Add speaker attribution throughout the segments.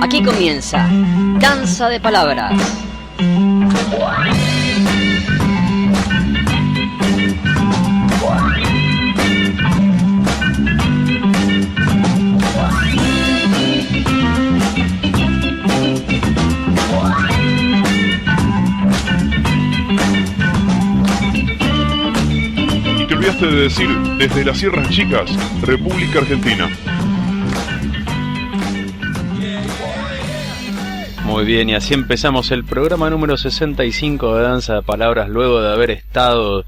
Speaker 1: Aquí comienza Danza de Palabras.
Speaker 2: Te olvidaste de decir, desde las Sierras Chicas, República Argentina.
Speaker 3: Muy bien, y así empezamos el programa número 65 de Danza de Palabras, luego de haber estado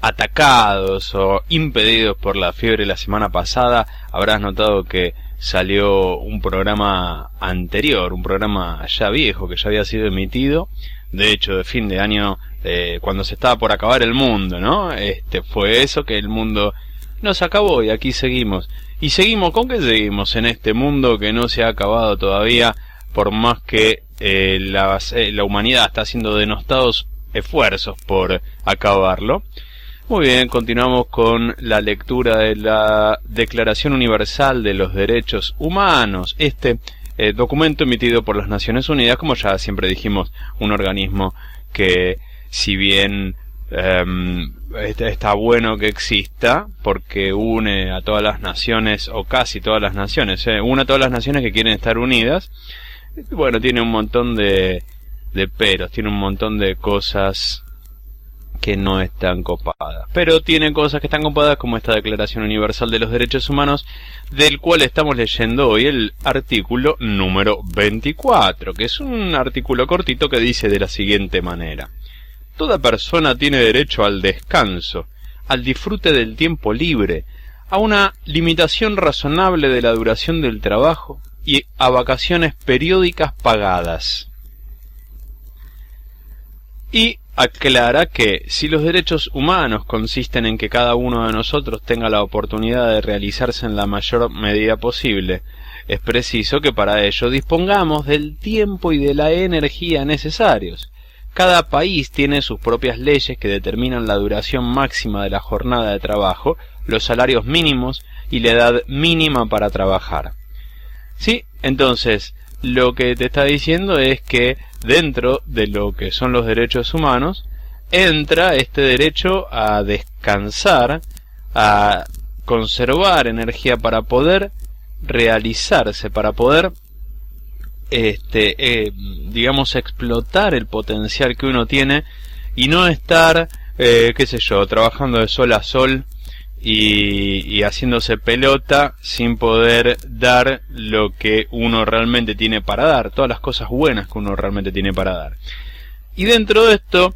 Speaker 3: atacados o impedidos por la fiebre la semana pasada. Habrás notado que salió un programa anterior, un programa ya viejo que ya había sido emitido, de hecho de fin de año, cuando se estaba por acabar el mundo, ¿no? Fue eso, que el mundo nos acabó y aquí seguimos. ¿Y seguimos con qué seguimos en este mundo que no se ha acabado todavía? Por más que la humanidad está haciendo denostados esfuerzos por acabarlo. Muy bien, continuamos con la lectura de la Declaración Universal de los Derechos Humanos. Documento emitido por las Naciones Unidas, como ya siempre dijimos, un organismo que, si bien está bueno que exista, porque une a todas las naciones, o casi todas las naciones, une a todas las naciones que quieren estar unidas. Bueno, tiene un montón de peros, tiene un montón de cosas que no están copadas, pero tiene cosas que están copadas, como esta Declaración Universal de los Derechos Humanos, del cual estamos leyendo hoy el artículo número 24, que es un artículo cortito que dice de la siguiente manera: toda persona tiene derecho al descanso, al disfrute del tiempo libre, a una limitación razonable de la duración del trabajo y a vacaciones periódicas pagadas. Y aclara que si los derechos humanos consisten en que cada uno de nosotros tenga la oportunidad de realizarse en la mayor medida posible, es preciso que para ello dispongamos del tiempo y de la energía necesarios. Cada país tiene sus propias leyes que determinan la duración máxima de la jornada de trabajo, los salarios mínimos y la edad mínima para trabajar. Sí, entonces, lo que te está diciendo es que dentro de lo que son los derechos humanos, entra este derecho a descansar, a conservar energía para poder realizarse, para poder, digamos, explotar el potencial que uno tiene y no estar, trabajando de sol a sol y haciéndose pelota sin poder dar lo que uno realmente tiene para dar, todas las cosas buenas que uno realmente tiene para dar. Y dentro de esto,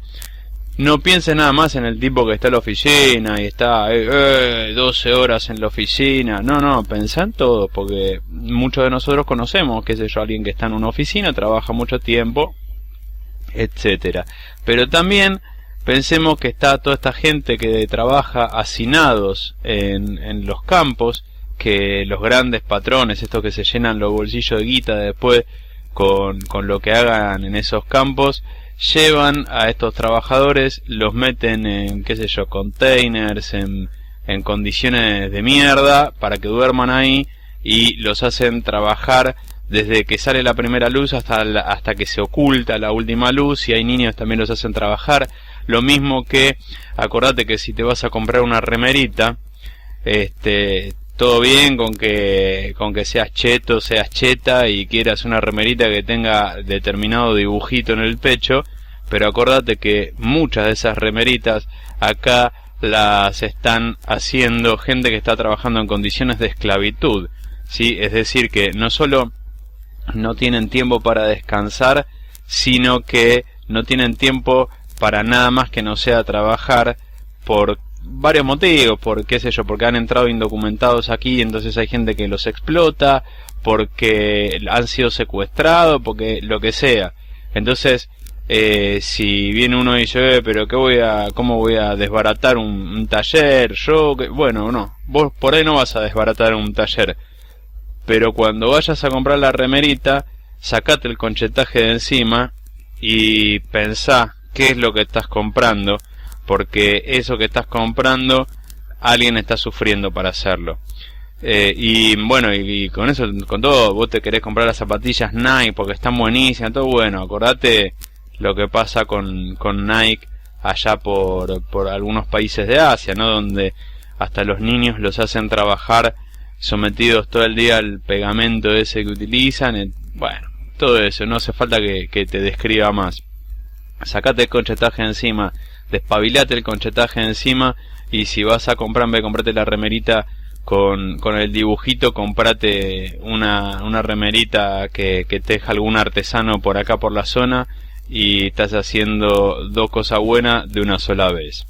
Speaker 3: no pienses nada más en el tipo que está en la oficina y está 12 horas en la oficina. No, pensá en todo, porque muchos de nosotros conocemos, alguien que está en una oficina, trabaja mucho tiempo, etcétera. Pero también pensemos que está toda esta gente que trabaja hacinados en los campos, que los grandes patrones, estos que se llenan los bolsillos de guita después con lo que hagan en esos campos, llevan a estos trabajadores, los meten en, containers, en condiciones de mierda, para que duerman ahí, y los hacen trabajar desde que sale la primera luz hasta que se oculta la última luz, y hay niños también los hacen trabajar. Lo mismo que, acordate que si te vas a comprar una remerita, todo bien con que seas cheto, seas cheta y quieras una remerita que tenga determinado dibujito en el pecho, pero acordate que muchas de esas remeritas acá las están haciendo gente que está trabajando en condiciones de esclavitud, ¿sí? Es decir, que no solo no tienen tiempo para descansar, sino que no tienen tiempo para nada más que no sea trabajar, por varios motivos, porque han entrado indocumentados aquí, entonces hay gente que los explota, porque han sido secuestrados, porque lo que sea. Entonces, si viene uno y dice, pero ¿cómo voy a desbaratar un taller? Bueno, no, vos por ahí no vas a desbaratar un taller, pero cuando vayas a comprar la remerita, sacate el conchetaje de encima y pensá qué es lo que estás comprando, porque eso que estás comprando, alguien está sufriendo para hacerlo. Y bueno, y con eso, con todo, vos te querés comprar las zapatillas Nike porque están buenísimas, todo bueno. Acordate lo que pasa con Nike allá por algunos países de Asia, ¿no? Donde hasta los niños los hacen trabajar sometidos todo el día al pegamento ese que utilizan. Bueno, todo eso, no hace falta que te describa más. Sacate el conchetaje encima, despabilate el conchetaje encima, y si vas a comprar, en vez de comprarte la remerita con el dibujito, comprate una remerita que teja algún artesano por acá por la zona, y estás haciendo dos cosas buenas de una sola vez.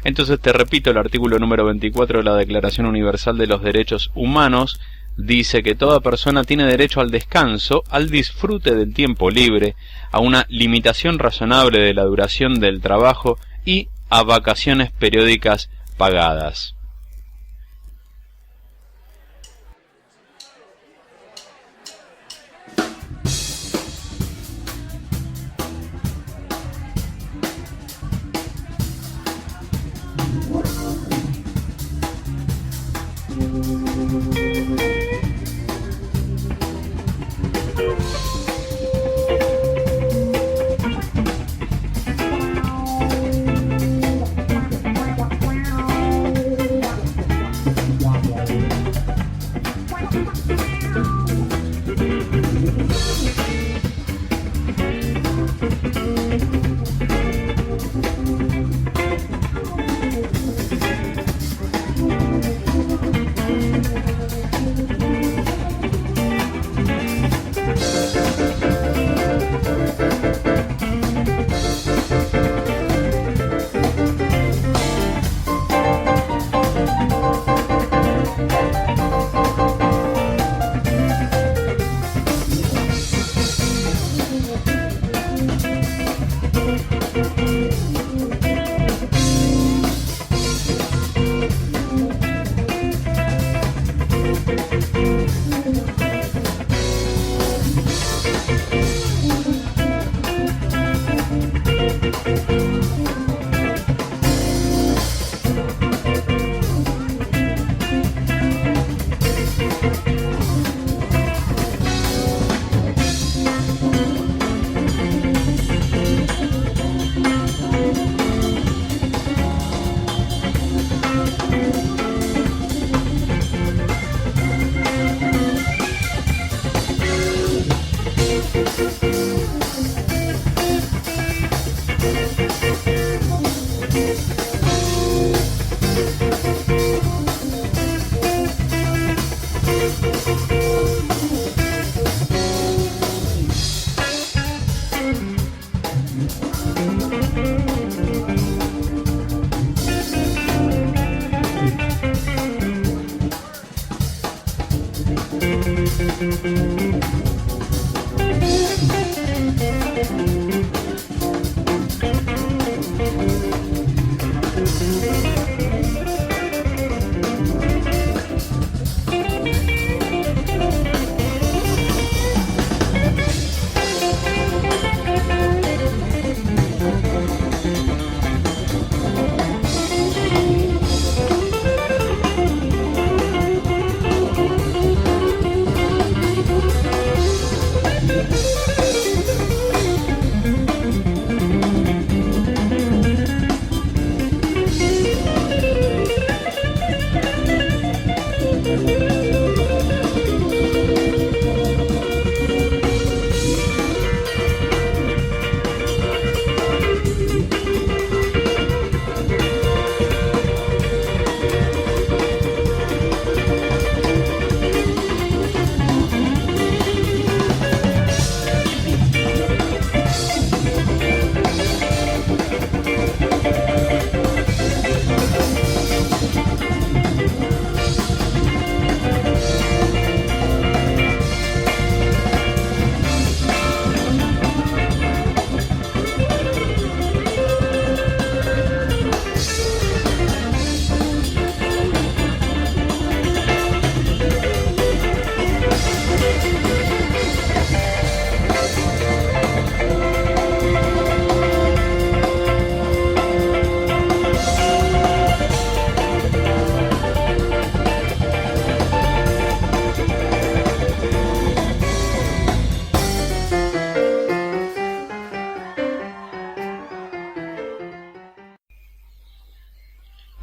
Speaker 3: Entonces te repito, el artículo número 24 de la Declaración Universal de los Derechos Humanos dice que toda persona tiene derecho al descanso, al disfrute del tiempo libre, a una limitación razonable de la duración del trabajo y a vacaciones periódicas pagadas.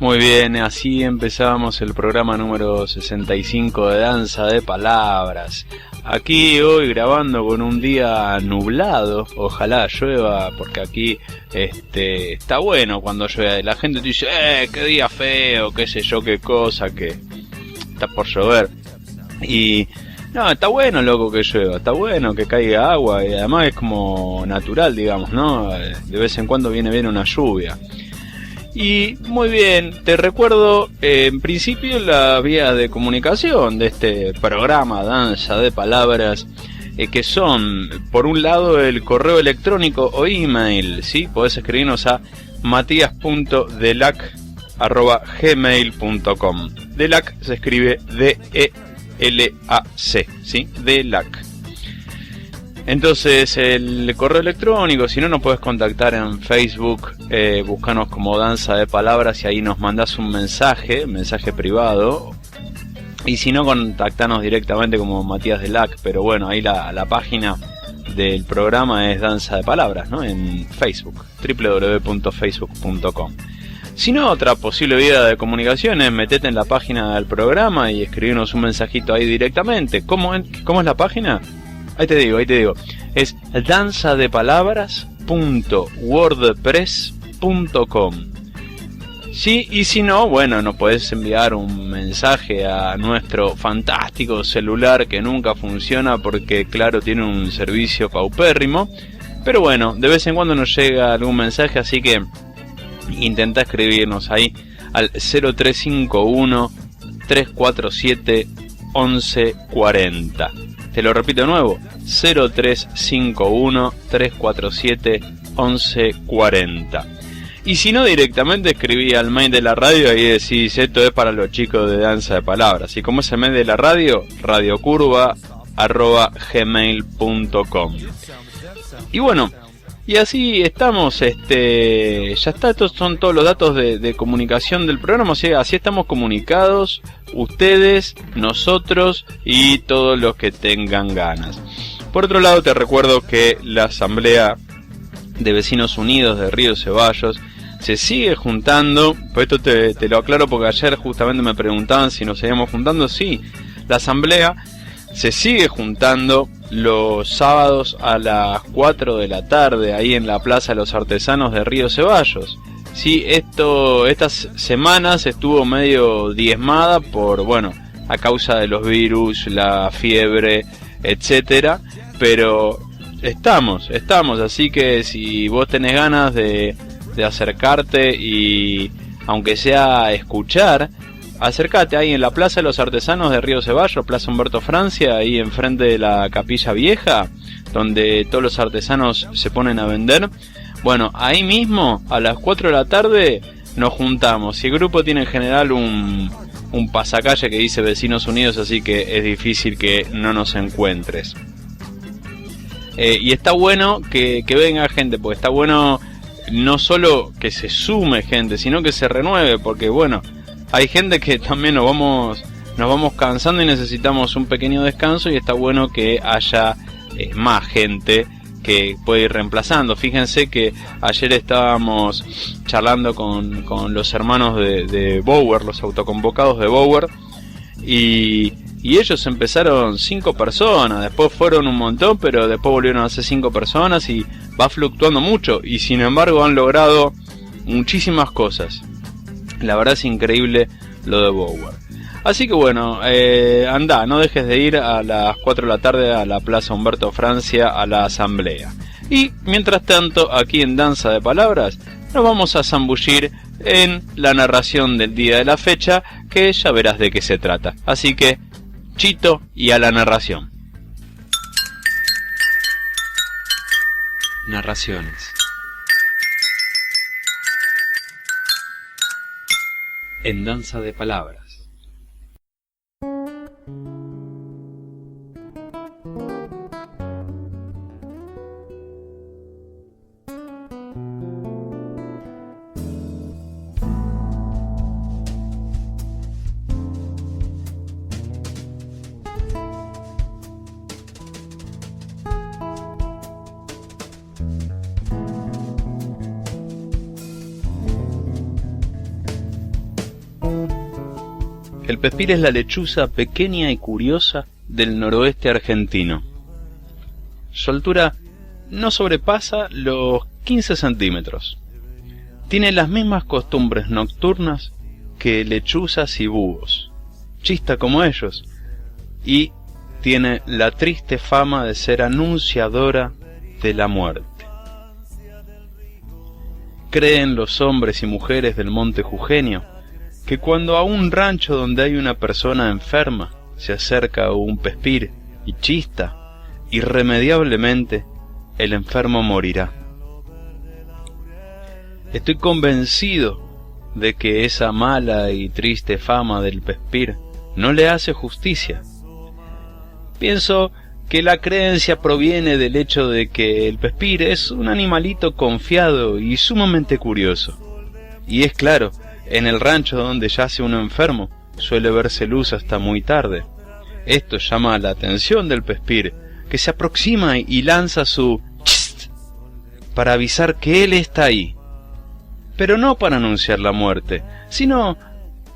Speaker 3: Muy bien, así empezamos el programa número 65 de Danza de Palabras. Aquí hoy grabando con un día nublado, ojalá llueva, porque aquí está bueno cuando llueve. La gente te dice, qué día feo, qué sé yo, qué cosa, que está por llover. Y no, está bueno, loco, que llueva, está bueno que caiga agua, y además es como natural, digamos, ¿no? De vez en cuando viene bien una lluvia. Y muy bien, te recuerdo en principio la vía de comunicación de este programa Danza de Palabras, que son, por un lado, el correo electrónico o email, ¿sí? Podés escribirnos a matias.delac@gmail.com. Delac se escribe D-E-L-A-C, ¿sí? Delac. Entonces el correo electrónico, si no nos puedes contactar en Facebook, búscanos como Danza de Palabras y ahí nos mandás un mensaje privado. Y si no, contactanos directamente como Matías Delac, pero bueno, ahí la página del programa es Danza de Palabras, ¿no? En Facebook, www.facebook.com. Si no, otra posible vía de comunicación es metete en la página del programa y escribirnos un mensajito ahí directamente. ¿Cómo es la página? Ahí te digo, es danzadepalabras.wordpress.com. Sí, y si no, bueno, nos podés enviar un mensaje a nuestro fantástico celular que nunca funciona porque, claro, tiene un servicio paupérrimo. Pero bueno, de vez en cuando nos llega algún mensaje, así que intenta escribirnos ahí al 0351 347 1140. Te lo repito de nuevo, 0351 347 1140. Y si no, directamente escribí al mail de la radio y decís, esto es para los chicos de Danza de Palabras. Y como es el mail de la radio, radiocurva@gmail.com. Y bueno, y así estamos, ya está, estos son todos los datos de comunicación del programa, o sea, así estamos comunicados, ustedes, nosotros y todos los que tengan ganas. Por otro lado, te recuerdo que la Asamblea de Vecinos Unidos de Río Ceballos se sigue juntando, pues esto te lo aclaro porque ayer justamente me preguntaban si nos seguíamos juntando. Sí, la Asamblea se sigue juntando los sábados a las 4 de la tarde ahí en la Plaza de los Artesanos de Río Ceballos. Sí, estas semanas estuvo medio diezmada por, bueno, a causa de los virus, la fiebre, etcétera, pero estamos, así que si vos tenés ganas de acercarte y aunque sea escuchar, acércate ahí en la Plaza de los Artesanos de Río Ceballos, Plaza Humberto Francia, ahí enfrente de la Capilla Vieja, donde todos los artesanos se ponen a vender. Bueno, ahí mismo, a las 4 de la tarde, nos juntamos. Y el grupo tiene en general un pasacalle que dice Vecinos Unidos, así que es difícil que no nos encuentres. Y está bueno que venga gente, porque está bueno no solo que se sume gente, sino que se renueve, porque bueno, hay gente que también nos vamos cansando y necesitamos un pequeño descanso, y está bueno que haya más gente que puede ir reemplazando. Fíjense que ayer estábamos charlando con los hermanos de Bower, los autoconvocados de Bower, y ellos empezaron 5 personas, después fueron un montón, pero después volvieron a ser 5 personas y va fluctuando mucho, y sin embargo han logrado muchísimas cosas. La verdad es increíble lo de Bower. Así que bueno, anda, no dejes de ir a las 4 de la tarde a la Plaza Humberto Francia a la Asamblea. Y mientras tanto, aquí en Danza de Palabras, nos vamos a zambullir en la narración del día de la fecha, que ya verás de qué se trata. Así que, chito y a la narración.
Speaker 4: Narraciones. En Danza de Palabras.
Speaker 3: El pespir es la lechuza pequeña y curiosa del noroeste argentino. Su altura no sobrepasa los 15 centímetros. Tiene las mismas costumbres nocturnas que lechuzas y búhos. Chista como ellos. Y tiene la triste fama de ser anunciadora de la muerte. Creen los hombres y mujeres del Monte Jujeño que cuando a un rancho donde hay una persona enferma se acerca un pespir y chista, irremediablemente el enfermo morirá. Estoy convencido de que esa mala y triste fama del pespir no le hace justicia. Pienso que la creencia proviene del hecho de que el pespir es un animalito confiado y sumamente curioso. Y es claro, en el rancho donde yace un enfermo suele verse luz hasta muy tarde. Esto llama la atención del pespir, que se aproxima y lanza su chist para avisar que él está ahí. Pero no para anunciar la muerte, sino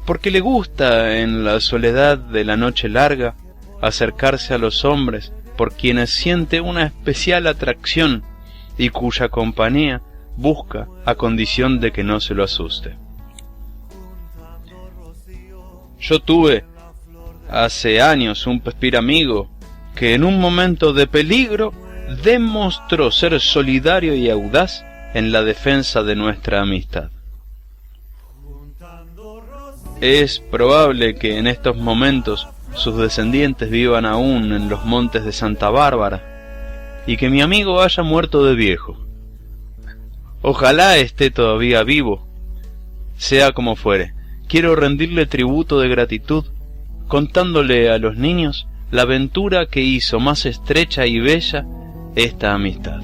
Speaker 3: porque le gusta en la soledad de la noche larga acercarse a los hombres por quienes siente una especial atracción y cuya compañía busca a condición de que no se lo asuste. Yo tuve hace años un pespir amigo que en un momento de peligro demostró ser solidario y audaz en la defensa de nuestra amistad. Es probable que en estos momentos sus descendientes vivan aún en los montes de Santa Bárbara y que mi amigo haya muerto de viejo. Ojalá esté todavía vivo. Sea como fuere, quiero rendirle tributo de gratitud contándole a los niños la aventura que hizo más estrecha y bella esta amistad.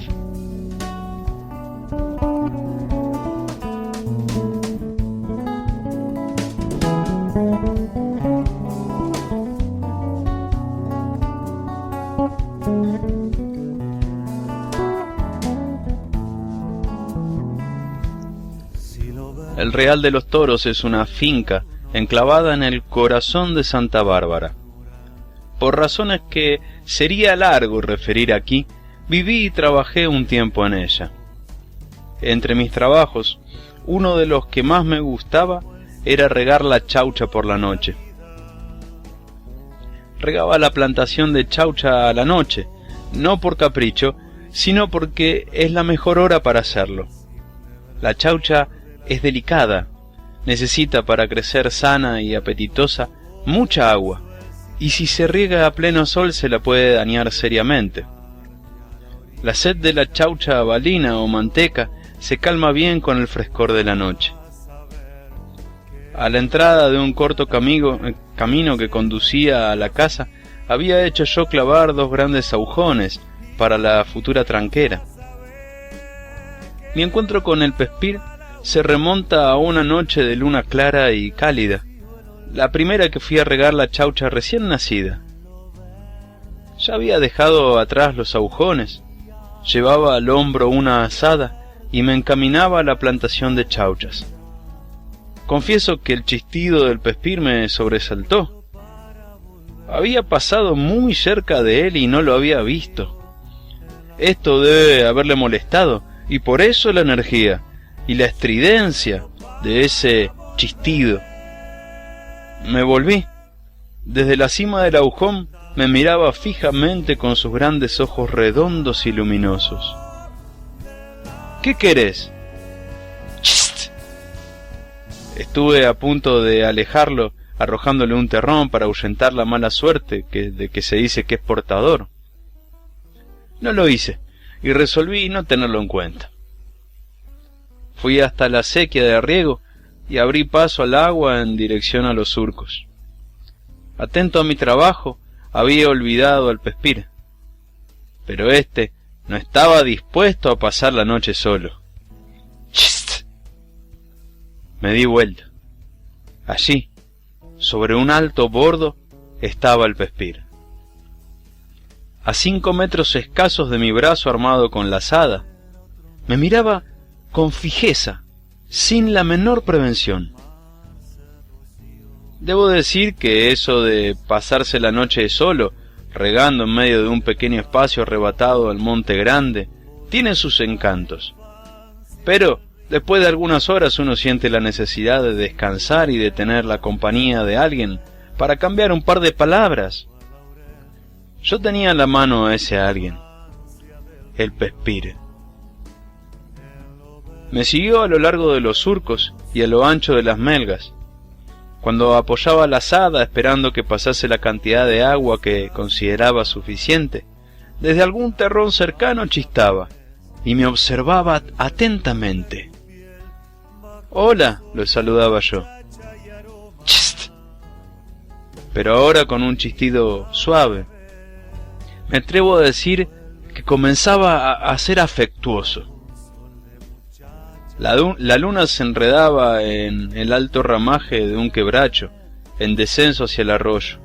Speaker 3: El Real de los Toros es una finca enclavada en el corazón de Santa Bárbara. Por razones que sería largo referir aquí, viví y trabajé un tiempo en ella. Entre mis trabajos, uno de los que más me gustaba era regar la chaucha por la noche. Regaba la plantación de chaucha a la noche, no por capricho, sino porque es la mejor hora para hacerlo. La chaucha es delicada, necesita para crecer sana y apetitosa mucha agua, y si se riega a pleno sol se la puede dañar seriamente. La sed de la chaucha balina o manteca se calma bien con el frescor de la noche. A la entrada de un corto camino que conducía a la casa, había hecho yo clavar 2 grandes agujones para la futura tranquera. Mi encuentro con el pespir se remonta a una noche de luna clara y cálida, la primera que fui a regar la chaucha recién nacida. Ya había dejado atrás los agujones, llevaba al hombro una azada y me encaminaba a la plantación de chauchas. Confieso que el chistido del pespir me sobresaltó. Había pasado muy cerca de él y no lo había visto. Esto debe haberle molestado, y por eso la energía y la estridencia de ese chistido. Me volví. Desde la cima del agujón me miraba fijamente con sus grandes ojos redondos y luminosos. ¿Qué querés? ¡Chist! Estuve a punto de alejarlo, arrojándole un terrón para ahuyentar la mala suerte de que se dice que es portador. No lo hice, y resolví no tenerlo en cuenta. Fui hasta la acequia de riego y abrí paso al agua en dirección a los surcos. Atento a mi trabajo, había olvidado al pespir, pero éste no estaba dispuesto a pasar la noche solo. ¡Chist! Me di vuelta. Allí, sobre un alto bordo, estaba el pespir. A 5 metros escasos de mi brazo armado con la azada, me miraba con fijeza, sin la menor prevención. Debo decir que eso de pasarse la noche solo, regando en medio de un pequeño espacio arrebatado al monte grande, tiene sus encantos. Pero después de algunas horas uno siente la necesidad de descansar y de tener la compañía de alguien para cambiar un par de palabras. Yo tenía en la mano a ese alguien, el Pespir. Me siguió a lo largo de los surcos y a lo ancho de las melgas. Cuando apoyaba la azada esperando que pasase la cantidad de agua que consideraba suficiente, desde algún terrón cercano chistaba y me observaba atentamente. «Hola», lo saludaba yo. «Chist», pero ahora con un chistido suave. Me atrevo a decir que comenzaba a ser afectuoso. La luna se enredaba en el alto ramaje de un quebracho, en descenso hacia el arroyo.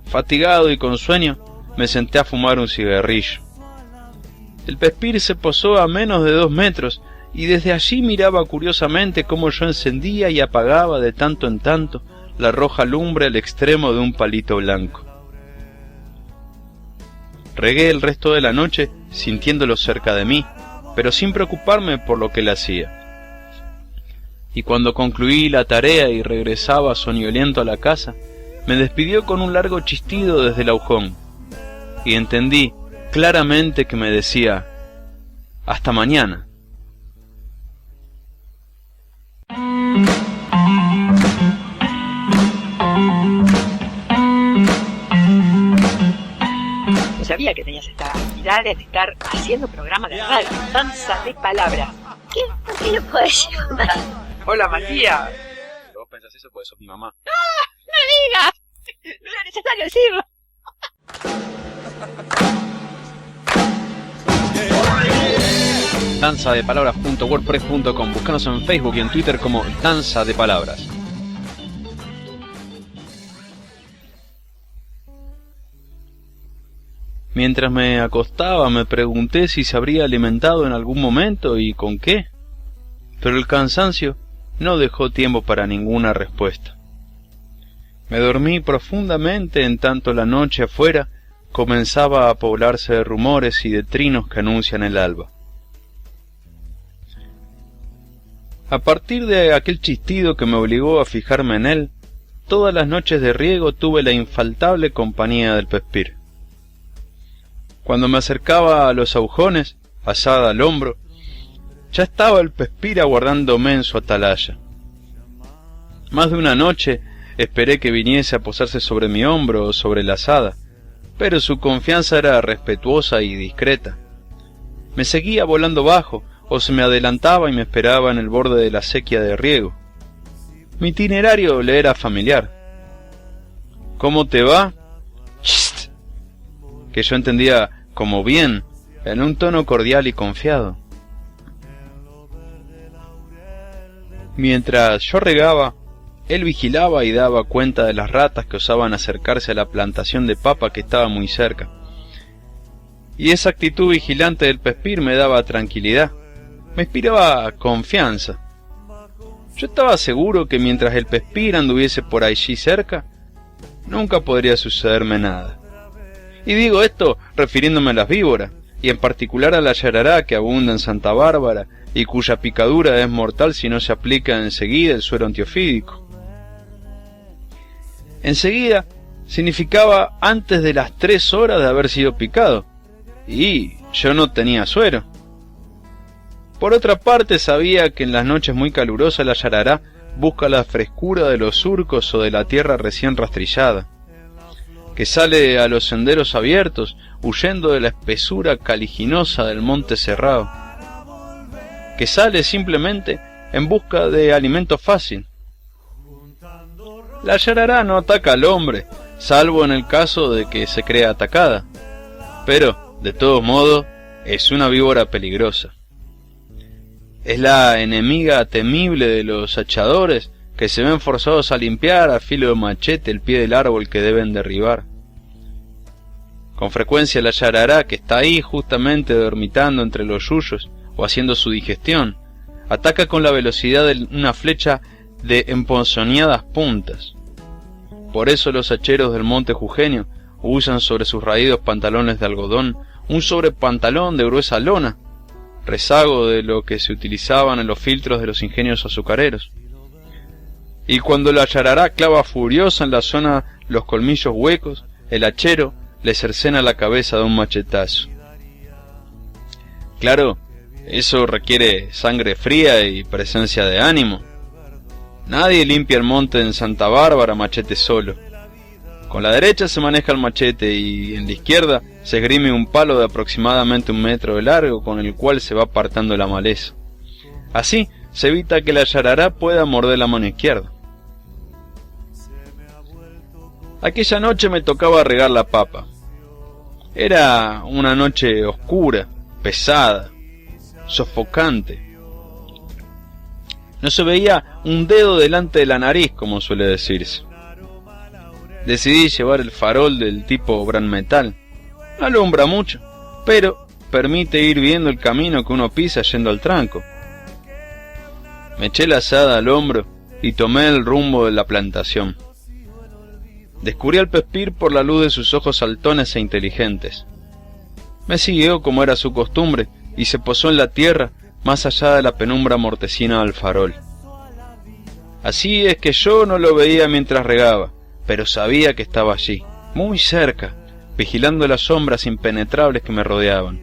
Speaker 3: Fatigado y con sueño, me senté a fumar un cigarrillo. El Pespir se posó a menos de 2 metros, y desde allí miraba curiosamente cómo yo encendía y apagaba de tanto en tanto la roja lumbre al extremo de un palito blanco. Regué el resto de la noche sintiéndolo cerca de mí, pero sin preocuparme por lo que él hacía. Y cuando concluí la tarea y regresaba soñoliento a la casa, me despidió con un largo chistido desde el aujón, y entendí claramente que me decía: «Hasta mañana».
Speaker 5: No sabía que tenías estas habilidades de estar haciendo programas de radio, danza de palabras.
Speaker 6: ¿Qué no puedes llamar?
Speaker 5: Hola, Matías.
Speaker 3: Vos pensás eso porque sos mi mamá.
Speaker 5: ¡No digas! No era necesario decirlo.
Speaker 4: danzadepalabras.wordpress.com. Búscanos en Facebook y en Twitter como Danza de Palabras.
Speaker 3: Mientras me acostaba me pregunté si se habría alimentado en algún momento y con qué, pero el cansancio no dejó tiempo para ninguna respuesta. Me dormí profundamente en tanto la noche afuera comenzaba a poblarse de rumores y de trinos que anuncian el alba. A partir de aquel chistido que me obligó a fijarme en él, todas las noches de riego tuve la infaltable compañía del Pespir. Cuando me acercaba a los agujones, azada al hombro, ya estaba el Pespir aguardándome en su atalaya. Más de una noche esperé que viniese a posarse sobre mi hombro o sobre la azada, pero su confianza era respetuosa y discreta. Me seguía volando bajo, o se me adelantaba y me esperaba en el borde de la acequia de riego. Mi itinerario le era familiar. «¿Cómo te va?» «Chist», que yo entendía como «bien», en un tono cordial y confiado. Mientras yo regaba, él vigilaba y daba cuenta de las ratas que osaban acercarse a la plantación de papa que estaba muy cerca. Y esa actitud vigilante del Pespir me daba tranquilidad, me inspiraba confianza. Yo estaba seguro que mientras el Pespir anduviese por allí cerca, nunca podría sucederme nada. Y digo esto refiriéndome a las víboras, y en particular a la yarará que abunda en Santa Bárbara y cuya picadura es mortal si no se aplica enseguida el suero antiofídico. Enseguida significaba antes de las 3 horas de haber sido picado, y yo no tenía suero. Por otra parte, sabía que en las noches muy calurosas la yarará busca la frescura de los surcos o de la tierra recién rastrillada, que sale a los senderos abiertos, huyendo de la espesura caliginosa del monte cerrado, que sale simplemente en busca de alimento fácil. La yarará no ataca al hombre, salvo en el caso de que se crea atacada, pero, de todos modos, es una víbora peligrosa. Es la enemiga temible de los hachadores que se ven forzados a limpiar a filo de machete el pie del árbol que deben derribar. Con frecuencia la yarará, que está ahí justamente dormitando entre los yuyos o haciendo su digestión, ataca con la velocidad de una flecha de emponzoñadas puntas. Por eso los hacheros del monte Jujeño usan sobre sus raídos pantalones de algodón un sobrepantalón de gruesa lona, rezago de lo que se utilizaban en los filtros de los ingenios azucareros. Y cuando la yarará clava furiosa en la zona los colmillos huecos, el hachero le cercena la cabeza de un machetazo. Claro, eso requiere sangre fría y presencia de ánimo. Nadie limpia el monte en Santa Bárbara machete solo. Con la derecha se maneja el machete y en la izquierda se esgrime un palo de aproximadamente 1 metro de largo con el cual se va apartando la maleza. Así se evita que la yarará pueda morder la mano izquierda. Aquella noche me tocaba regar la papa. Era una noche oscura, pesada, sofocante. No se veía un dedo delante de la nariz, como suele decirse. Decidí llevar el farol del tipo Gran Metal. No alumbra mucho, pero permite ir viendo el camino que uno pisa yendo al tranco. Me eché la azada al hombro y tomé el rumbo de la plantación. Descubrí al Pespir por la luz de sus ojos saltones e inteligentes. Me siguió como era su costumbre y se posó en la tierra más allá de la penumbra mortecina del farol. Así es que yo no lo veía mientras regaba, pero sabía que estaba allí, muy cerca, vigilando las sombras impenetrables que me rodeaban,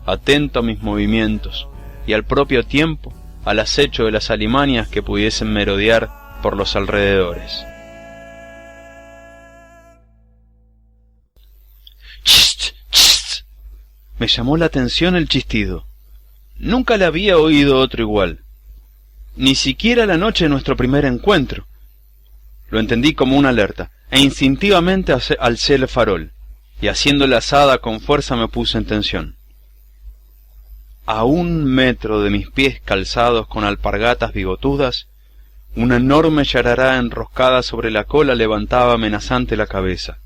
Speaker 3: atento a mis movimientos y al propio tiempo al acecho de las alimañas que pudiesen merodear por los alrededores. ¡Chist! ¡Chist! Me llamó la atención el chistido. Nunca le había oído otro igual, ni siquiera la noche de nuestro primer encuentro. Lo entendí como una alerta, e instintivamente alcé el farol, y haciendo la azada con fuerza me puse en tensión. A 1 metro de mis pies calzados con alpargatas bigotudas, una enorme yarará enroscada sobre la cola levantaba amenazante la cabeza.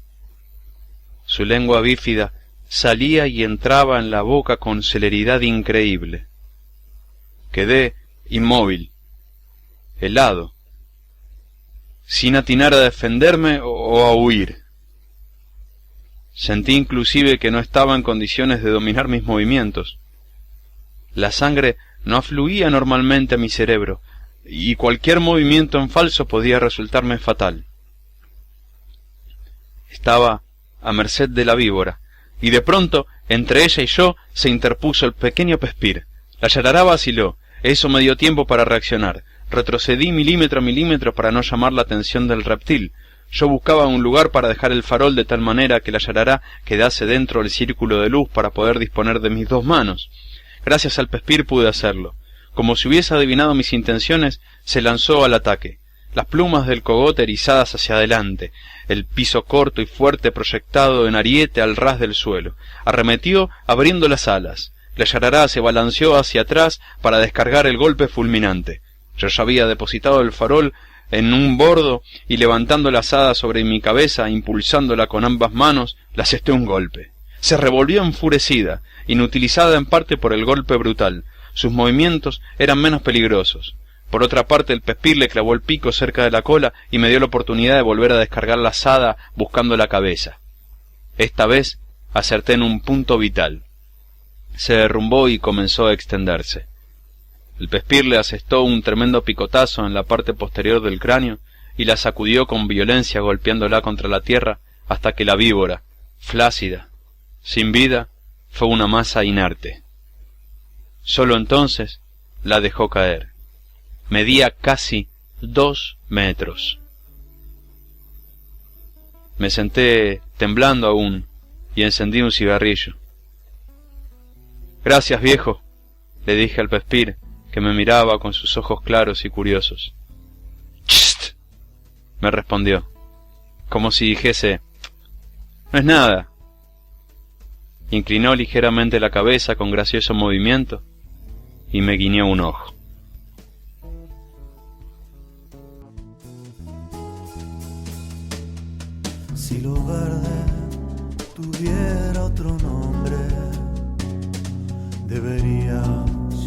Speaker 3: Su lengua bífida salía y entraba en la boca con celeridad increíble. Quedé inmóvil, helado, sin atinar a defenderme o a huir. Sentí inclusive que no estaba en condiciones de dominar mis movimientos. La sangre no afluía normalmente a mi cerebro, y cualquier movimiento en falso podía resultarme fatal. Estaba a merced de la víbora, y de pronto, entre ella y yo, se interpuso el pequeño Pespir. La yarará vaciló, eso me dio tiempo para reaccionar. Retrocedí milímetro a milímetro para no llamar la atención del reptil. Yo buscaba un lugar para dejar el farol de tal manera que la yarará quedase dentro del círculo de luz para poder disponer de mis 2 manos. Gracias al Pespir pude hacerlo. Como si hubiese adivinado mis intenciones, se lanzó al ataque. Las plumas del cogote erizadas hacia adelante, el piso corto y fuerte proyectado en ariete al ras del suelo. Arremetió abriendo las alas. La yarará se balanceó hacia atrás para descargar el golpe fulminante. Yo ya había depositado el farol en un bordo y levantando la azada sobre mi cabeza, impulsándola con ambas manos, la asesté un golpe. Se revolvió enfurecida, inutilizada en parte por el golpe brutal. Sus movimientos eran menos peligrosos. Por otra parte, el Pespir le clavó el pico cerca de la cola y me dio la oportunidad de volver a descargar la azada buscando la cabeza. Esta vez acerté en un punto vital. Se derrumbó y comenzó a extenderse. El Pespir le asestó un tremendo picotazo en la parte posterior del cráneo y la sacudió con violencia golpeándola contra la tierra hasta que la víbora, flácida, sin vida, fue una masa inerte. Solo entonces la dejó caer. Medía casi 2 metros. Me senté temblando aún y encendí un cigarrillo. «Gracias, viejo», le dije al Pespir, que me miraba con sus ojos claros y curiosos. «Chst», me respondió, como si dijese, «No es nada». Inclinó ligeramente la cabeza con gracioso movimiento y me guiñó un ojo.
Speaker 7: Si lo verde tuviera otro nombre, debería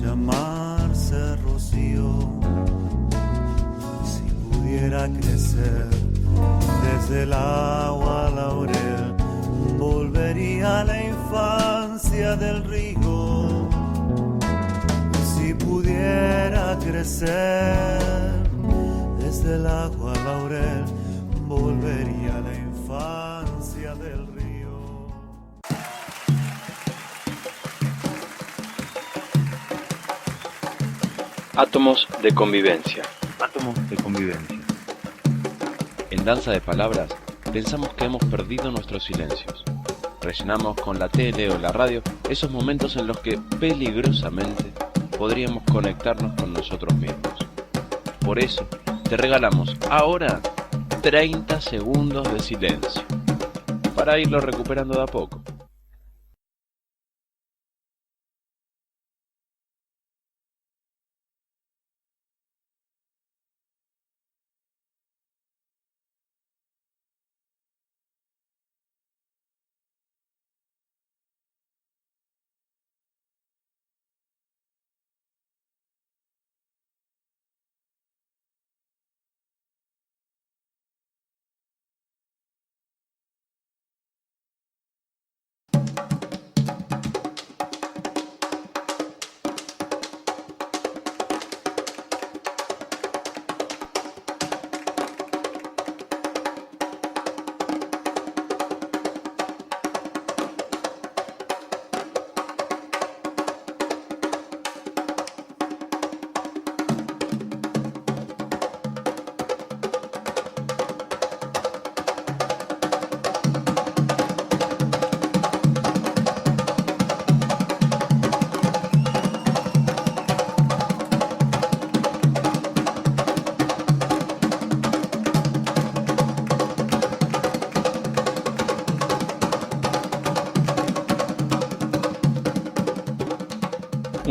Speaker 7: llamarse rocío. Si pudiera crecer desde el agua a la laurel, volvería a la infancia del río. Si pudiera crecer desde el agua a la laurel, volvería a la infancia del río.
Speaker 4: Átomos de convivencia.
Speaker 8: Átomos de convivencia.
Speaker 4: En Danza de Palabras pensamos que hemos perdido nuestros silencios. Rellenamos con la tele o la radio esos momentos en los que peligrosamente podríamos conectarnos con nosotros mismos. Por eso te regalamos ahora 30 segundos de silencio para irlo recuperando de a poco.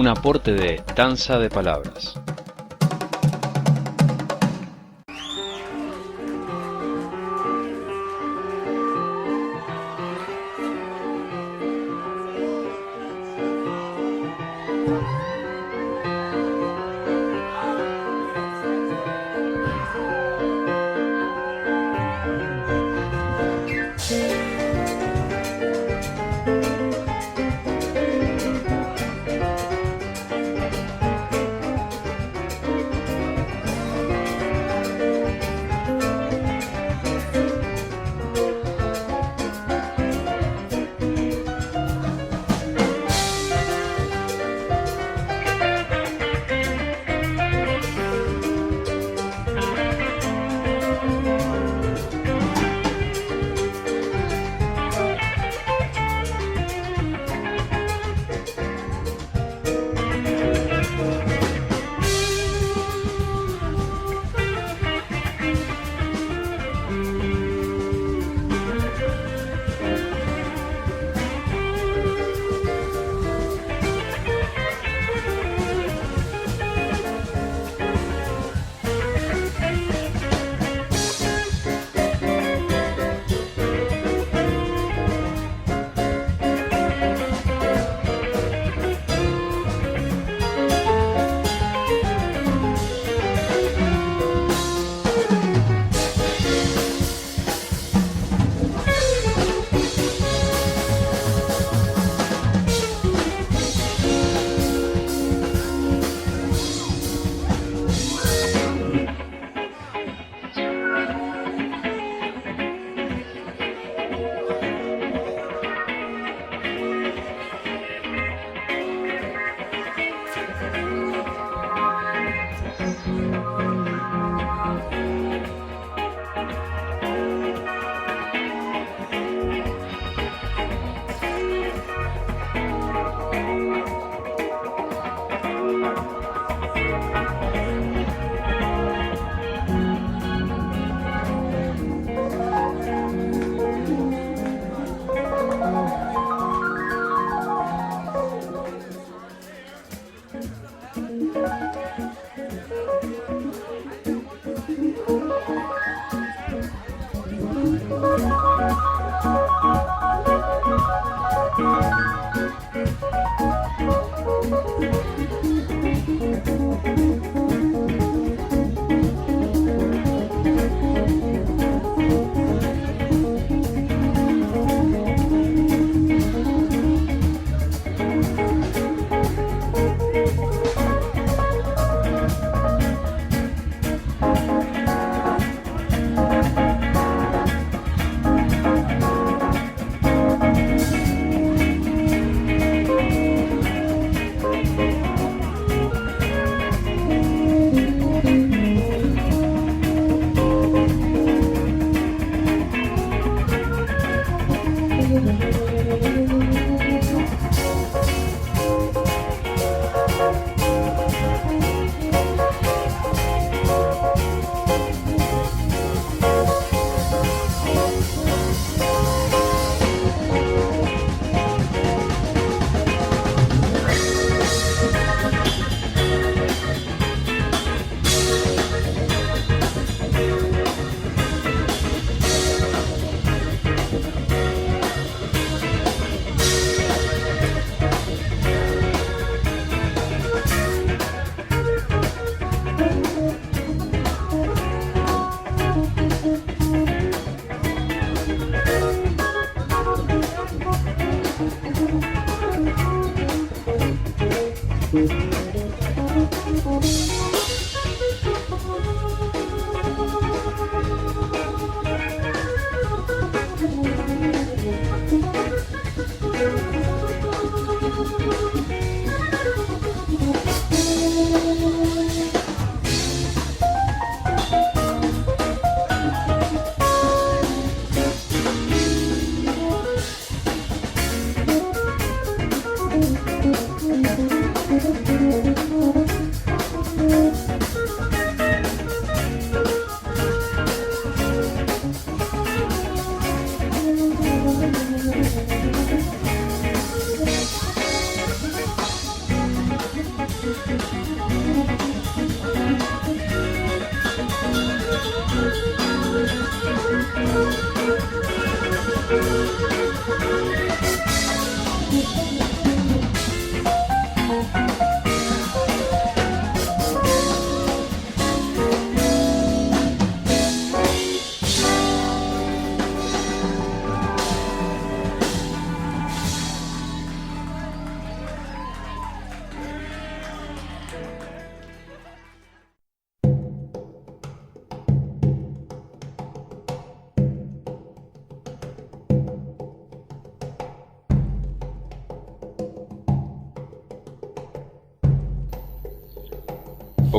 Speaker 3: Un aporte de Danza de Palabras.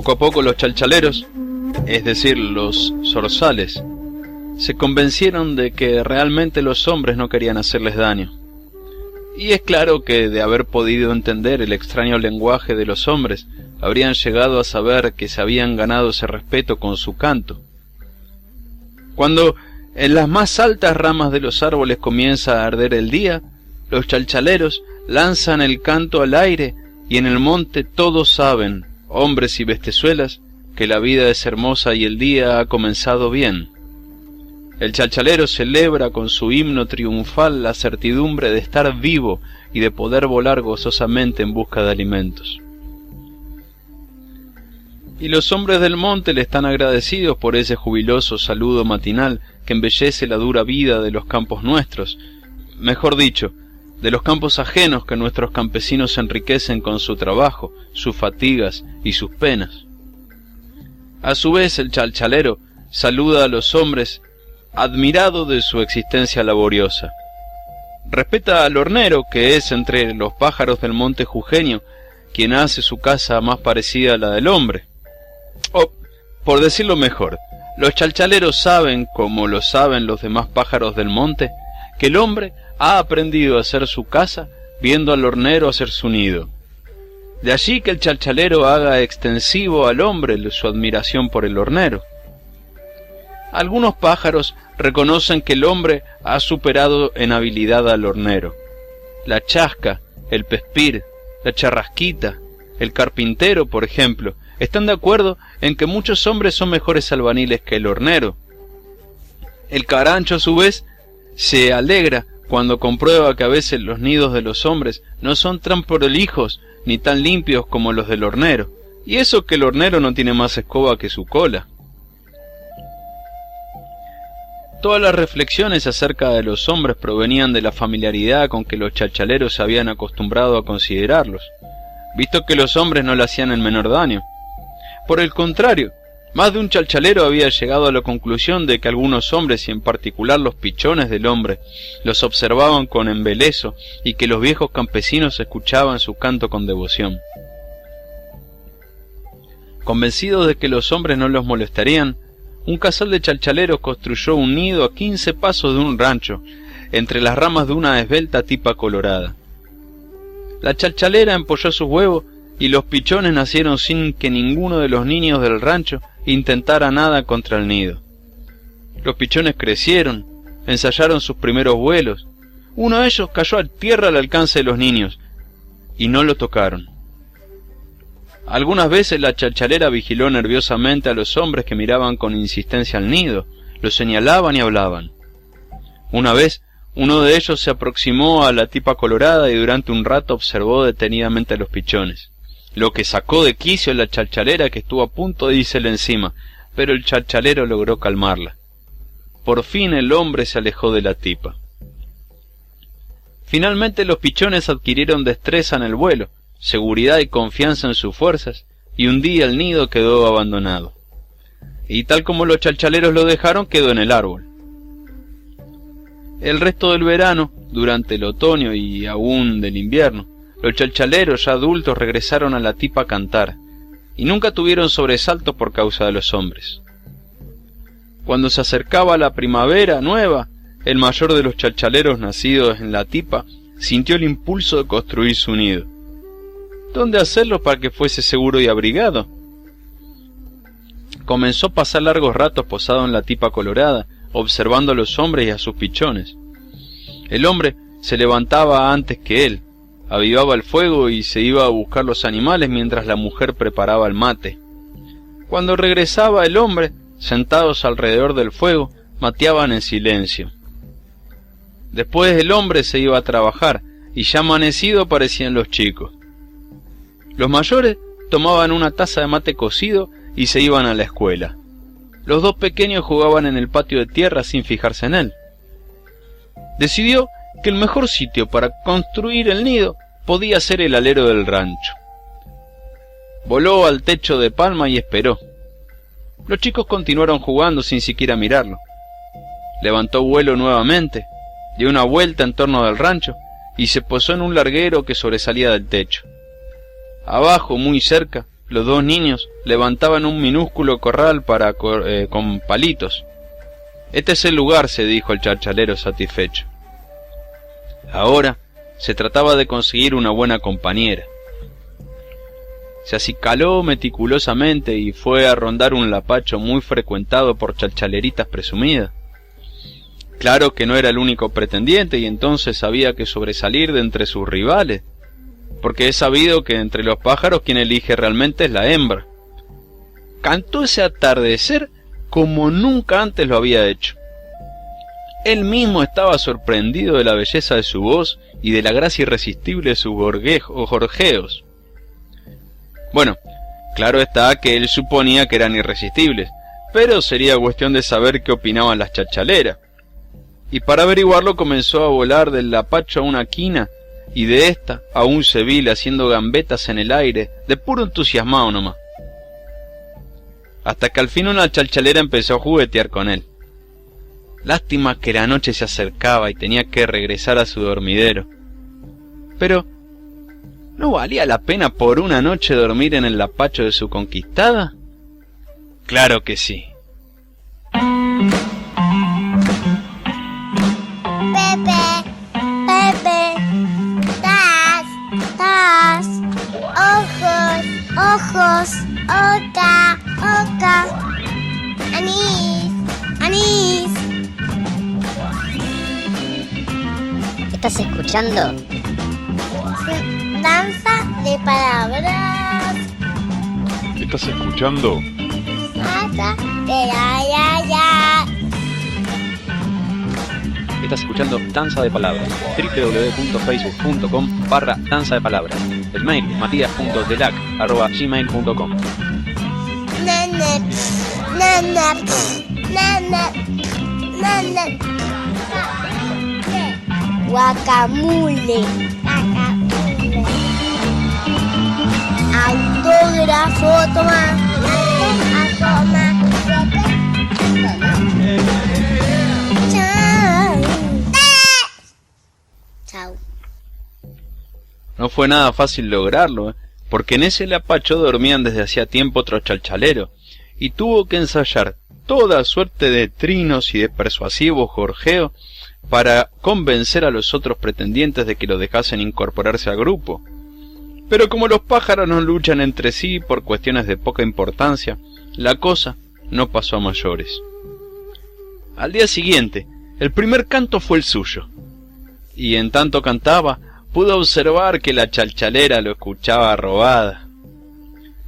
Speaker 3: Poco a poco los chalchaleros, es decir, los zorzales, se convencieron de que realmente los hombres no querían hacerles daño. Y es claro que de haber podido entender el extraño lenguaje de los hombres, habrían llegado a saber que se habían ganado ese respeto con su canto. Cuando en las más altas ramas de los árboles comienza a arder el día, los chalchaleros lanzan el canto al aire y en el monte todos saben, hombres y bestezuelas, que la vida es hermosa y el día ha comenzado bien. El chalchalero celebra con su himno triunfal la certidumbre de estar vivo y de poder volar gozosamente en busca de alimentos. Y los hombres del monte le están agradecidos por ese jubiloso saludo matinal que embellece la dura vida de los campos nuestros, mejor dicho, de los campos ajenos que nuestros campesinos enriquecen con su trabajo, sus fatigas y sus penas. A su vez el chalchalero saluda a los hombres admirado de su existencia laboriosa. Respeta al hornero, que es entre los pájaros del monte jujeño quien hace su casa más parecida a la del hombre. O, por decirlo mejor, los chalchaleros saben, como lo saben los demás pájaros del monte, que el hombre ha aprendido a hacer su casa viendo al hornero hacer su nido. De allí que el chalchalero haga extensivo al hombre su admiración por el hornero. Algunos pájaros reconocen que el hombre ha superado en habilidad al hornero. La chasca, el pespir, la charrasquita, el carpintero, por ejemplo, están de acuerdo en que muchos hombres son mejores albaniles que el hornero. El carancho, a su vez, se alegra cuando comprueba que a veces los nidos de los hombres no son tan prolijos ni tan limpios como los del hornero, y eso que el hornero no tiene más escoba que su cola. Todas las reflexiones acerca de los hombres provenían de la familiaridad con que los chalchaleros se habían acostumbrado a considerarlos, visto que los hombres no le hacían el menor daño. Por el contrario, más de un chalchalero había llegado a la conclusión de que algunos hombres, y en particular los pichones del hombre, los observaban con embeleso y que los viejos campesinos escuchaban su canto con devoción. Convencidos de que los hombres no los molestarían, un casal de chalchaleros construyó un nido a 15 pasos de un rancho, entre las ramas de una esbelta tipa colorada. La chalchalera empolló sus huevos y los pichones nacieron sin que ninguno de los niños del rancho intentara nada contra el nido. Los pichones crecieron, ensayaron sus primeros vuelos. Uno de ellos cayó a tierra al alcance de los niños y no lo tocaron. Algunas veces la chalchalera vigiló nerviosamente a los hombres que miraban con insistencia al nido, los señalaban y hablaban. Una vez, uno de ellos se aproximó a la tipa colorada y durante un rato observó detenidamente a los pichones, lo que sacó de quicio a la chalchalera, que estuvo a punto de írsele encima, pero el chalchalero logró calmarla. Por fin el hombre se alejó de la tipa. Finalmente los pichones adquirieron destreza en el vuelo, seguridad y confianza en sus fuerzas, y un día el nido quedó abandonado. Y tal como los chalchaleros lo dejaron, quedó en el árbol. El resto del verano, durante el otoño y aún del invierno, los chalchaleros ya adultos regresaron a la tipa a cantar, y nunca tuvieron sobresaltos por causa de los hombres. Cuando se acercaba la primavera nueva, el mayor de los chalchaleros nacidos en la tipa sintió el impulso de construir su nido. ¿Dónde hacerlo para que fuese seguro y abrigado? Comenzó a pasar largos ratos posado en la tipa colorada, observando a los hombres y a sus pichones. El hombre se levantaba antes que él, avivaba el fuego y se iba a buscar los animales mientras la mujer preparaba el mate. Cuando regresaba el hombre, sentados alrededor del fuego, mateaban en silencio. Después el hombre se iba a trabajar y ya amanecido aparecían los chicos. Los mayores tomaban una taza de mate cocido y se iban a la escuela. Los dos pequeños jugaban en el patio de tierra sin fijarse en él. Decidió que el mejor sitio para construir el nido podía ser el alero del rancho. Voló al techo de palma y esperó. Los chicos continuaron jugando sin siquiera mirarlo. Levantó vuelo nuevamente, dio una vuelta en torno del rancho y se posó en un larguero que sobresalía del techo. Abajo, muy cerca, los dos niños levantaban un minúsculo corral con palitos. Este es el lugar, se dijo el chalchalero satisfecho. Ahora se trataba de conseguir una buena compañera. Se acicaló meticulosamente y fue a rondar un lapacho muy frecuentado por chalchaleritas presumidas. Claro que no era el único pretendiente y entonces había que sobresalir de entre sus rivales, porque es sabido que entre los pájaros quien elige realmente es la hembra. Cantó ese atardecer como nunca antes lo había hecho. Él mismo estaba sorprendido de la belleza de su voz y de la gracia irresistible de sus gorjeos. Bueno, claro está que él suponía que eran irresistibles, pero sería cuestión de saber qué opinaban las chalchaleras. Y para averiguarlo comenzó a volar del lapacho a una quina, y de esta a un cevil haciendo gambetas en el aire, de puro entusiasmado nomás. Hasta que al fin una chalchalera empezó a juguetear con él. Lástima que la noche se acercaba y tenía que regresar a su dormidero. Pero, ¿no valía la pena por una noche dormir en el lapacho de su conquistada? Claro que sí.
Speaker 6: Pepe, tas, ojos, oca, anís. ¿Estás escuchando? Danza de palabras.
Speaker 2: ¿Estás escuchando?
Speaker 9: Estás escuchando Danza de Palabras. www.facebook.com/Danza de Palabras. El mail matias.delac@gmail.com.
Speaker 6: Guacamole. Autógrafo, toma. Chao.
Speaker 3: No fue nada fácil lograrlo, porque en ese lapacho dormían desde hacía tiempo otros chalchaleros, y tuvo que ensayar toda suerte de trinos y de persuasivos gorjeos para convencer a los otros pretendientes de que lo dejasen incorporarse al grupo. Pero como los pájaros no luchan entre sí por cuestiones de poca importancia, la cosa no pasó a mayores. Al día siguiente, el primer canto fue el suyo, y en tanto cantaba, pudo observar que la chalchalera lo escuchaba robada.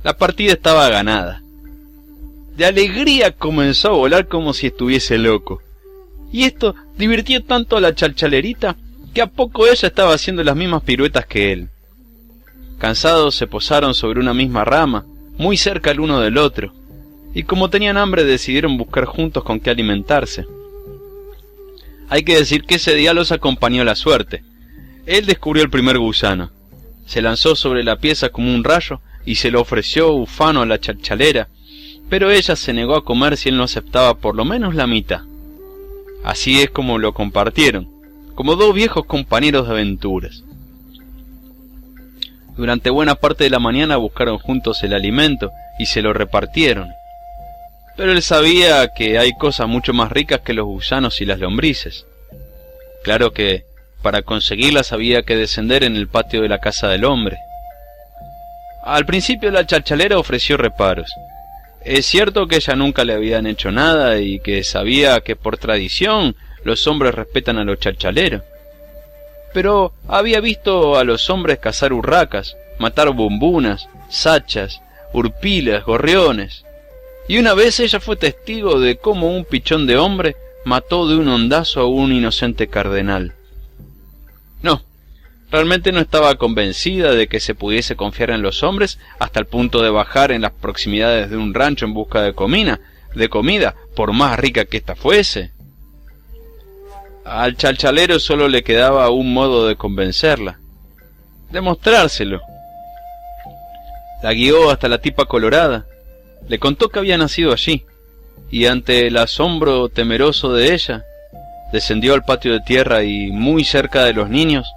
Speaker 3: La partida estaba ganada. De alegría comenzó a volar como si estuviese loco, y esto divirtió tanto a la chalchalerita que a poco ella estaba haciendo las mismas piruetas que él. Cansados se posaron sobre una misma rama, muy cerca el uno del otro, y como tenían hambre decidieron buscar juntos con qué alimentarse. Hay que decir que ese día los acompañó la suerte. Él descubrió el primer gusano, se lanzó sobre la pieza como un rayo y se lo ofreció ufano a la chalchalera, pero ella se negó a comer si él no aceptaba por lo menos la mitad. Así es como lo compartieron, como dos viejos compañeros de aventuras. Durante buena parte de la mañana buscaron juntos el alimento y se lo repartieron. Pero él sabía que hay cosas mucho más ricas que los gusanos y las lombrices. Claro que para conseguirlas había que descender en el patio de la casa del hombre. Al principio la chalchalera ofreció reparos. Es cierto que ella nunca le habían hecho nada y que sabía que por tradición los hombres respetan a los chalchaleros. Pero había visto a los hombres cazar urracas, matar bombunas, sachas, urpilas, gorriones. Y una vez ella fue testigo de cómo un pichón de hombre mató de un hondazo a un inocente cardenal. No, realmente no estaba convencida de que se pudiese confiar en los hombres hasta el punto de bajar en las proximidades de un rancho en busca de comida, por más rica que ésta fuese. Al chalchalero solo le quedaba un modo de convencerla: demostrárselo. La guió hasta la tipa colorada, le contó que había nacido allí, y ante el asombro temeroso de ella, descendió al patio de tierra y, muy cerca de los niños,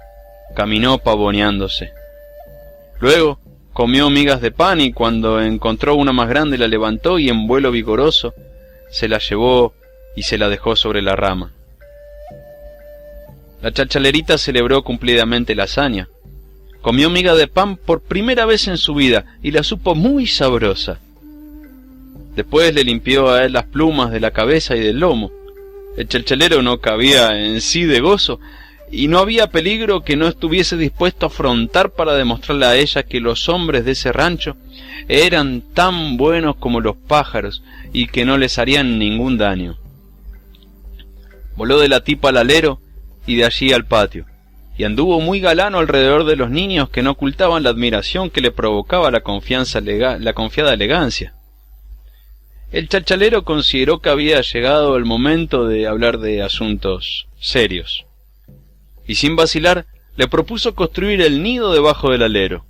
Speaker 3: caminó pavoneándose. Luego comió migas de pan y cuando encontró una más grande la levantó y en vuelo vigoroso se la llevó y se la dejó sobre la rama. La chalchalerita celebró cumplidamente la hazaña. Comió miga de pan por primera vez en su vida y la supo muy sabrosa. Después le limpió a él las plumas de la cabeza y del lomo. El chalchalero no cabía en sí de gozo, y no había peligro que no estuviese dispuesto a afrontar para demostrarle a ella que los hombres de ese rancho eran tan buenos como los pájaros y que no les harían ningún daño. Voló de la tipa al alero y de allí al patio, y anduvo muy galano alrededor de los niños que no ocultaban la admiración que le provocaba la confiada elegancia. El chalchalero consideró que había llegado el momento de hablar de asuntos serios, y sin vacilar le propuso construir el nido debajo del alero.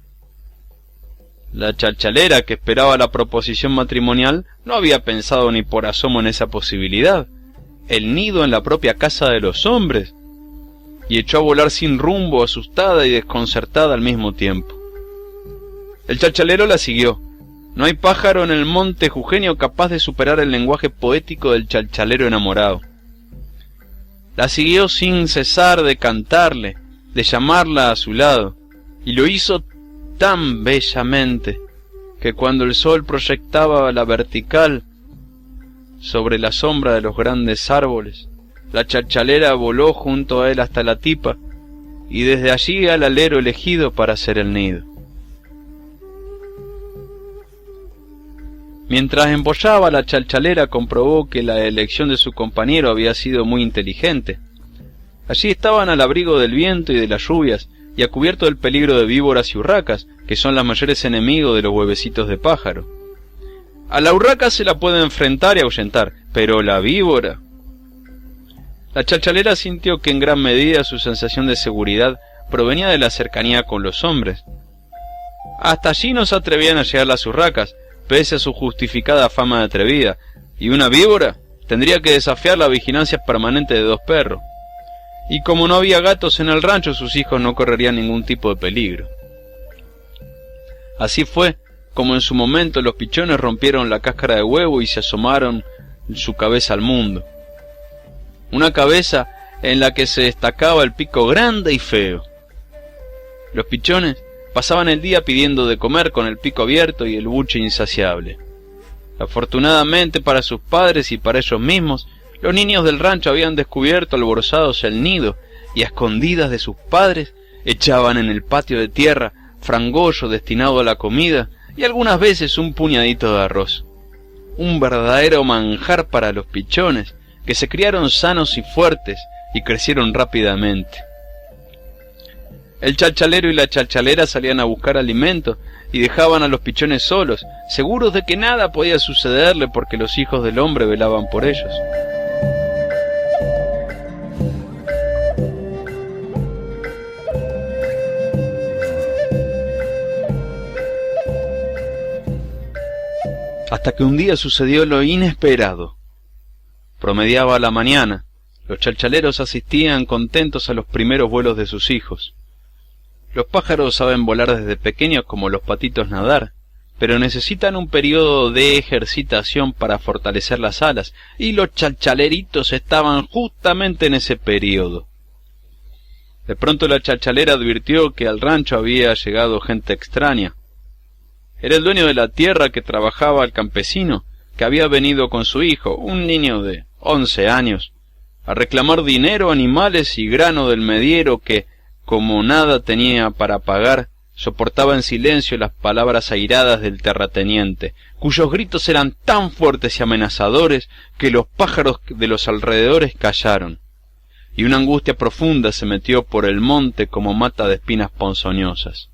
Speaker 3: La chalchalera, que esperaba la proposición matrimonial, no había pensado ni por asomo en esa posibilidad, el nido en la propia casa de los hombres, y echó a volar sin rumbo, asustada y desconcertada al mismo tiempo. El chalchalero la siguió. No hay pájaro en el monte jujeño capaz de superar el lenguaje poético del chalchalero enamorado. La siguió sin cesar de cantarle, de llamarla a su lado, y lo hizo tan bellamente que cuando el sol proyectaba la vertical sobre la sombra de los grandes árboles, la chalchalera voló junto a él hasta la tipa y desde allí al alero elegido para hacer el nido. Mientras embollaba, la chalchalera comprobó que la elección de su compañero había sido muy inteligente. Allí estaban al abrigo del viento y de las lluvias, y a cubierto del peligro de víboras y urracas, que son los mayores enemigos de los huevecitos de pájaro. A la urraca se la puede enfrentar y ahuyentar, pero la víbora... La chalchalera sintió que en gran medida su sensación de seguridad provenía de la cercanía con los hombres. Hasta allí no se atrevían a llegar las urracas, pese a su justificada fama de atrevida, y una víbora tendría que desafiar la vigilancia permanente de dos perros. Y como no había gatos en el rancho, sus hijos no correrían ningún tipo de peligro. Así fue como en su momento los pichones rompieron la cáscara de huevo y se asomaron su cabeza al mundo. Una cabeza en la que se destacaba el pico grande y feo. Los pichones pasaban el día pidiendo de comer con el pico abierto y el buche insaciable. Afortunadamente para sus padres y para ellos mismos, los niños del rancho habían descubierto alborozados el nido y a escondidas de sus padres echaban en el patio de tierra frangollo destinado a la comida y algunas veces un puñadito de arroz. Un verdadero manjar para los pichones, que se criaron sanos y fuertes y crecieron rápidamente. El chalchalero y la chalchalera salían a buscar alimento y dejaban a los pichones solos, seguros de que nada podía sucederle porque los hijos del hombre velaban por ellos. Hasta que un día sucedió lo inesperado. Promediaba la mañana, los chalchaleros asistían contentos a los primeros vuelos de sus hijos. Los pájaros saben volar desde pequeños como los patitos nadar, pero necesitan un periodo de ejercitación para fortalecer las alas, y los chalchaleritos estaban justamente en ese periodo. De pronto la chalchalera advirtió que al rancho había llegado gente extraña. Era el dueño de la tierra que trabajaba al campesino, que había venido con su hijo, un niño de 11 años, a reclamar dinero, animales y grano del mediero que, como nada tenía para pagar, soportaba en silencio las palabras airadas del terrateniente, cuyos gritos eran tan fuertes y amenazadores que los pájaros de los alrededores callaron, y una angustia profunda se metió por el monte como mata de espinas ponzoñosas.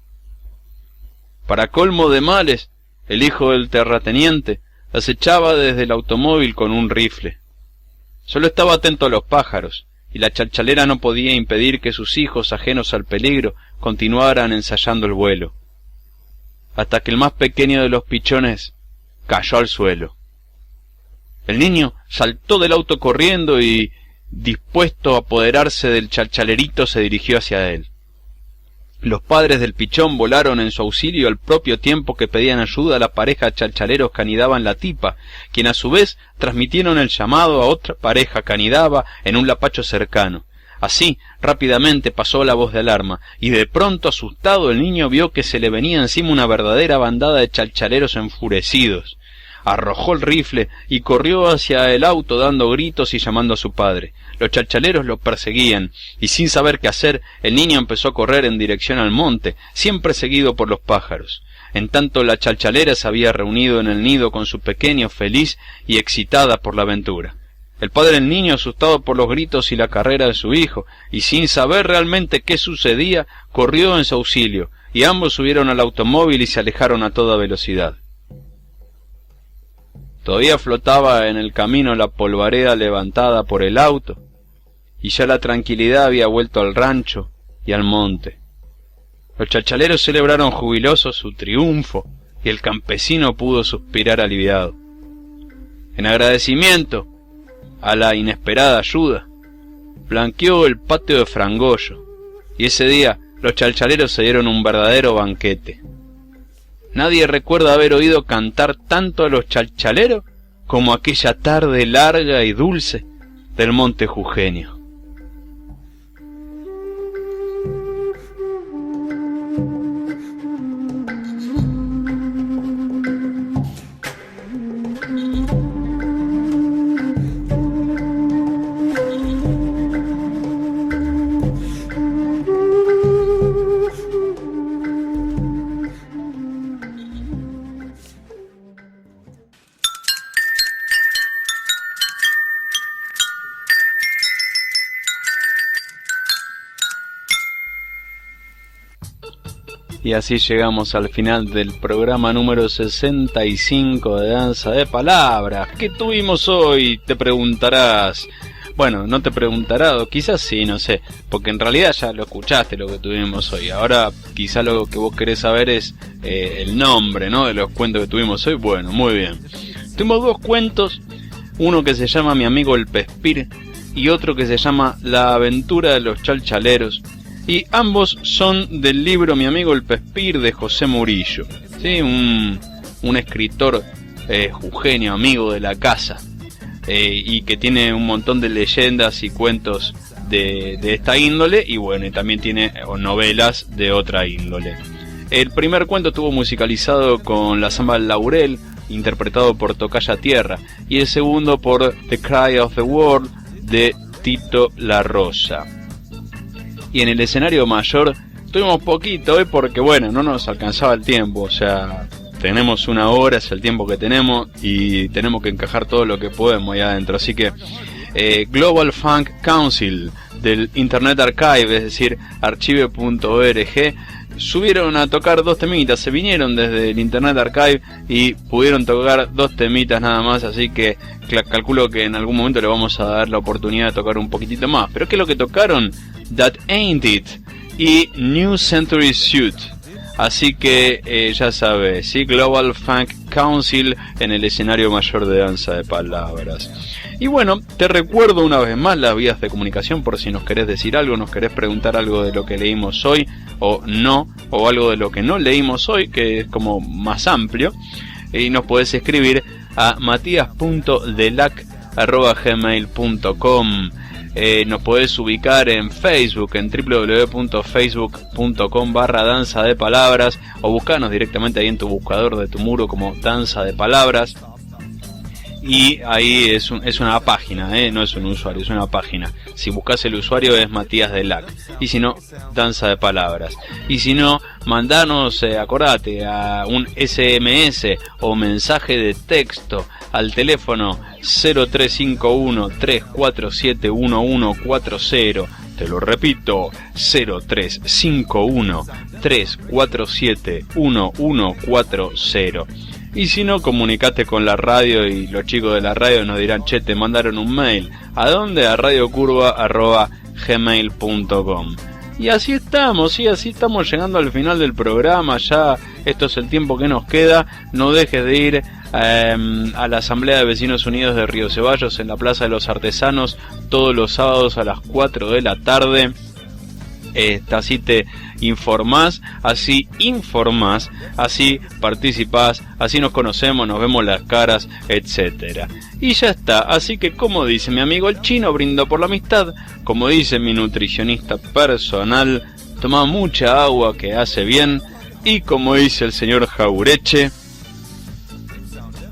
Speaker 3: Para colmo de males, el hijo del terrateniente acechaba desde el automóvil con un rifle. Solo estaba atento a los pájaros, y la chalchalera no podía impedir que sus hijos, ajenos al peligro, continuaran ensayando el vuelo, hasta que el más pequeño de los pichones cayó al suelo. El niño saltó del auto corriendo y, dispuesto a apoderarse del chalchalerito, se dirigió hacia él. Los padres del pichón volaron en su auxilio al propio tiempo que pedían ayuda a la pareja de chalchaleros que anidaban la tipa, quien a su vez transmitieron el llamado a otra pareja que anidaba en un lapacho cercano. Así, rápidamente pasó la voz de alarma, y de pronto, asustado, el niño vio que se le venía encima una verdadera bandada de chalchaleros enfurecidos. Arrojó el rifle y corrió hacia el auto dando gritos y llamando a su padre. Los chalchaleros lo perseguían, y sin saber qué hacer, el niño empezó a correr en dirección al monte, siempre seguido por los pájaros. En tanto la chalchalera se había reunido en el nido con su pequeño, feliz y excitada por la aventura. El padre del niño, asustado por los gritos y la carrera de su hijo, y sin saber realmente qué sucedía, corrió en su auxilio, y ambos subieron al automóvil y se alejaron a toda velocidad. Todavía flotaba en el camino la polvareda levantada por el auto, y ya la tranquilidad había vuelto al rancho y al monte. Los chalchaleros celebraron jubilosos su triunfo, y el campesino pudo suspirar aliviado. En agradecimiento a la inesperada ayuda, blanqueó el patio de frangollo, y ese día los chalchaleros se dieron un verdadero banquete. Nadie recuerda haber oído cantar tanto a los chalchaleros como aquella tarde larga y dulce del monte jujeño. Y así llegamos al final del programa número 65 de Danza de Palabras. ¿Qué tuvimos hoy? Te preguntarás. Bueno, no te preguntarás, o quizás sí, no sé, porque en realidad ya lo escuchaste lo que tuvimos hoy. Ahora quizás lo que vos querés saber es el nombre, ¿no?, de los cuentos que tuvimos hoy. Bueno, muy bien. Tuvimos dos cuentos, uno que se llama Mi amigo el Pespir y otro que se llama La aventura de los chalchaleros. Y ambos son del libro Mi amigo el Pespir de José Murillo, ¿sí? Un escritor jujeño, amigo de la casa, y que tiene un montón de leyendas y cuentos de esta índole, y bueno, y también tiene novelas de otra índole. El primer cuento estuvo musicalizado con la samba Laurel, interpretado por Tocaya Tierra, y el segundo por The Cry of the World de Tito La Rosa. Y en el escenario mayor tuvimos poquito hoy porque bueno, no nos alcanzaba el tiempo, o sea, tenemos una hora, es el tiempo que tenemos y tenemos que encajar todo lo que podemos ahí adentro, así que Global Funk Council del Internet Archive, es decir, archive.org, subieron a tocar 2 temitas, se vinieron desde el Internet Archive y pudieron tocar 2 temitas nada más, así que calculo que en algún momento le vamos a dar la oportunidad de tocar un poquitito más. Pero ¿qué es lo que tocaron? That Ain't It y New Century Suit. Así que ya sabes, ¿sí? Global Funk Council en el escenario mayor de Danza de Palabras. Y bueno, te recuerdo una vez más las vías de comunicación por si nos querés decir algo, nos querés preguntar algo de lo que leímos hoy o no, o algo de lo que no leímos hoy, que es como más amplio. Y nos podés escribir a matias.delac@gmail.com. Nos podés ubicar en Facebook, en www.facebook.com/danza de palabras, o buscarnos directamente ahí en tu buscador de tu muro como Danza de Palabras. Y ahí es una página, no es un usuario, es una página. Si buscas el usuario es Matías Delac, y si no, Danza de Palabras. Y si no, mandanos, acordate, a un SMS o mensaje de texto al teléfono 0351-347-1140. Te lo repito, 0351-347-1140. Y si no, comunicate con la radio y los chicos de la radio nos dirán, che, te mandaron un mail. ¿A dónde? A radiocurva@gmail.com. Y así estamos, llegando al final del programa. Ya esto es el tiempo que nos queda. No dejes de ir a la Asamblea de Vecinos Unidos de Río Ceballos en la Plaza de los Artesanos todos los sábados a las 4 de la tarde. Así te informás, así informás, así participás, así nos conocemos, nos vemos las caras, etcétera. Y ya está, así que como dice mi amigo el chino, brindo por la amistad. Como dice mi nutricionista personal, toma mucha agua que hace bien. Y como dice el señor Jaureche,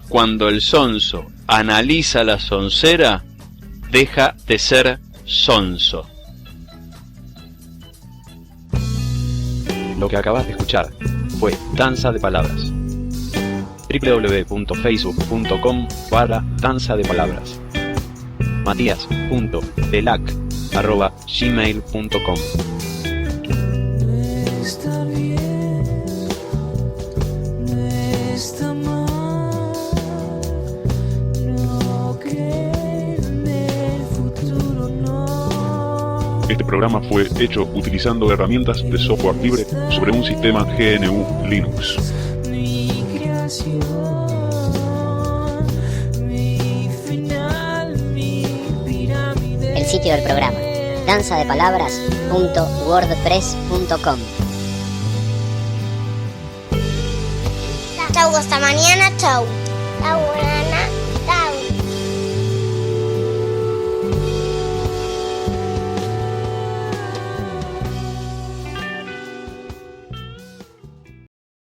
Speaker 3: cuando el sonso analiza la soncera, deja de ser sonso.
Speaker 9: Lo que acabas de escuchar fue Danza de Palabras. www.facebook.com/danza de palabras. Matias.delac@gmail.com.
Speaker 7: Está bien, no está mal, no cree en el futuro, no.
Speaker 2: Este programa fue hecho utilizando herramientas de software libre sobre un sistema GNU Linux.
Speaker 7: Mi creación, mi final, mi pirámide.
Speaker 6: El sitio del programa, danzadepalabras.wordpress.com. Chau, hasta mañana, chau. Chau.